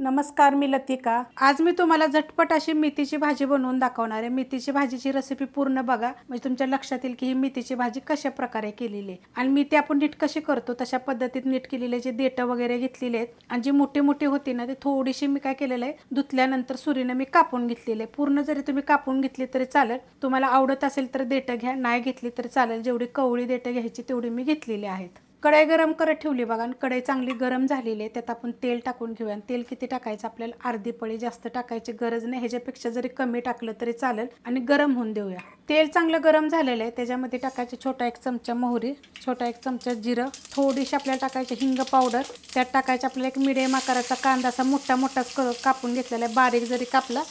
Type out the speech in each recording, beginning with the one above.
नमस्कार, मी लतिका। आज मी तुम्हाला झटपट अशी मेथीची भाजी बनवून दाखवणार आहे। मेथीची भाजीची रेसिपी पूर्ण बघा, म्हणजे तुमच्या लक्षात येईल की ही मेथीची भाजी कशा प्रकारे केलेली आहे आणि मेथी आपण नीट कशी करतो तशा पद्धतीत नीट केलेले जे देठ वगैरे घेतलेले आहेत आणि जी मोठी मोठी होती ना, ते थोडीशी मी काय केलेलं आहे, धुतल्यानंतर सुरीने मी कापून घेतलेले आहे। पूर्ण जरी तुम्ही कापून घेतली तरी चालेल, तुम्हाला आवडत असेल तर देठ घ्या, नाही घेतली तरी चालेल। जेवढी कवळी देठ घ्यायची तेवढी मी घेतलेली आहेत। कढई गरम करत ठेवली बघा आणि कढई चांगली गरम झालेली आहे। त्यात आपण तेल टाकून घेऊया। तेल किती टाकायचं आपल्याला? अर्धी पळी, जास्त टाकायची गरज नाही। ह्याच्यापेक्षा जरी कमी टाकलं तरी चालेल आणि गरम होऊन देऊया। तेल चांगलं गरम झालेलं आहे, त्याच्यामध्ये टाकायचे छोटा एक चमचा मोहरी, छोटा एक चमचा जिरं, थोडीशी आपल्याला टाकायची हिंग पावडर, त्यात टाकायचं आपल्याला एक मिडियम आकाराचा कांदा असा मोठा मोठा कापून घेतलेला आहे। बारीक जरी कापला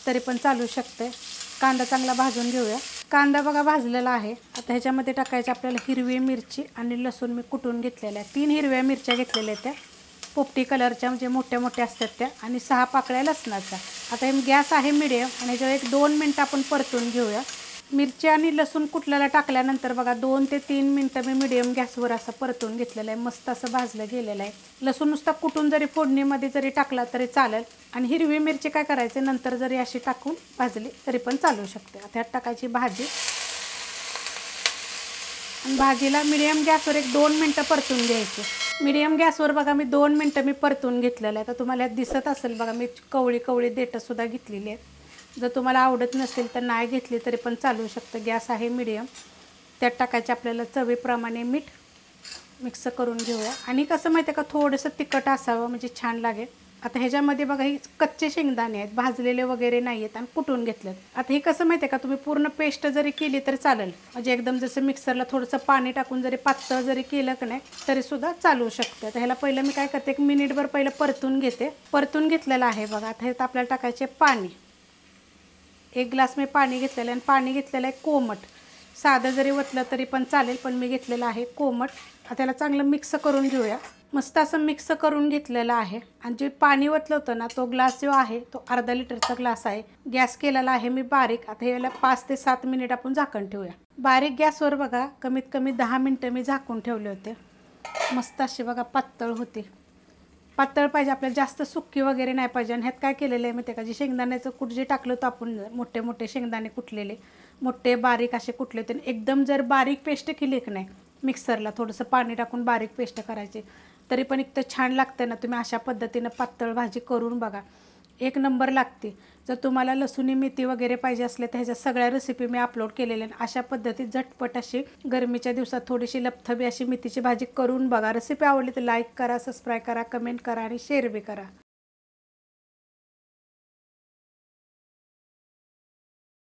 तरी पण चालू शकते। कांदा चांगला भाजून घेऊया। कांदा बघा भाजलेला आहे। आता ह्याच्यामध्ये टाकायचं आपल्याला हिरवी मिरची आणि लसूण मी कुटून घेतलेला आहे। 3 हिरव्या मिरच्या घेतलेल्या आहेत, त्या पोपटी कलरच्या म्हणजे मोठ्या मोठ्या असतात त्या, आणि 6 पाकळ्या लसणाच्या। आता हे गॅस आहे मिडियम आणि ह्याच्यावर 1-2 मिनटं आपण परतून घेऊया। मिरची आणि लसूण कुटल्याला टाकल्यानंतर बघा 2 ते 3 मिनटं मी मिडियम गॅसवर असं परतून घेतलेलं आहे। मस्त असं भाजलं गेलेलं आहे। लसूण नुसता कुटून जरी फोडणीमध्ये जरी टाकला तरी चालेल आणि हिरवी मिरची काय करायचं नंतर जरी अशी टाकून भाजली तरी पण चालू शकते। आता ह्यात टाकायची भाजी आणि भाजीला मिडियम गॅसवर 1-2 मिनटं परतून घ्यायची। मिडियम गॅसवर बघा मी 2 मिनटं मी परतून घेतलेलं आहे। आता तुम्हाला यात दिसत असेल बघा, मी कवळी कवळी देठंसुद्धा घेतलेली आहेत। जर तुम्हाला आवडत नसेल तर नाही घेतली तरी पण चालू शकतं। गॅस आहे मिडियम। त्यात टाकायचे आपल्याला चवीप्रमाणे मीठ, मिक्स करून घेऊया। आणि कसं माहिती आहे का, थोडंसं तिखट असावं म्हणजे छान लागेल। आता ह्याच्यामध्ये बघा ही कच्चे शेंगदाणे आहेत, भाजलेले वगैरे नाही आहेत आणि कुटून घेतलेत। आता हे कसं माहिती आहे का, तुम्ही पूर्ण पेस्ट जरी केली तरी चालेल, म्हणजे एकदम जसं मिक्सरला थोडंसं पाणी टाकून जरी पातळ जरी केलं की नाही तरीसुद्धा चालू शकतं। तर ह्याला पहिलं मी काय करते, 1 मिनिटभर पहिलं परतून घेते। परतून घेतलेलं आहे बघा। आता ह्यात आपल्याला टाकायचे पाणी, 1 ग्लास मी पाणी घेतलेलं आहे आणि पाणी घेतलेलं आहे कोमट। साधं जरी वतलं तरी पण चालेल, पण मी घेतलेलं आहे कोमट। आता त्याला चांगलं मिक्स करून घेऊया। मस्त असं मिक्स करून घेतलेलं आहे आणि जे पाणी वतलं होतं ना, तो ग्लास जो आहे तो अर्धा लिटरचा ग्लास आहे। गॅस केलेला आहे मी बारीक। आता याला 5 ते 7 मिनिट आपण झाकण ठेवूया। बारीक गॅसवर बघा कमीत कमी 10 मिनटं मी झाकून ठेवले होते। मस्त अशी बघा पातळ होते। पातळ पाहिजे आपल्याला, जास्त सुक्की वगैरे नाही पाहिजे। आणि ह्यात काय केलेलं आहे माहिती आहे का, जे शेंगदाण्याचं कूट जे टाकलं होतं आपण, मोठे मोठे शेंगदाणे कुटलेले, मोठे बारीक असे कुटले होते। एकदम जर बारीक पेस्ट केली की नाही, मिक्सरला थोडंसं पाणी टाकून बारीक पेस्ट करायची तरी पण इतकं छान लागतं ना। तुम्ही अशा पद्धतीनं पातळ भाजी करून बघा, 1 नंबर लागते। जर तुम्हाला लसूणी मेथी वगैरे पाहिजे असले तर ह्याच्या सगळ्या रेसिपी मी अपलोड केलेल्या आहेत। अशा पद्धतीत झटपट अशी गरमीच्या दिवसात थोडीशी लपथबी अशी मेथीची भाजी करून बघा। रेसिपी आवडली तर लाईक करा, सबस्क्राईब करा, कमेंट करा आणि शेअर बी करा।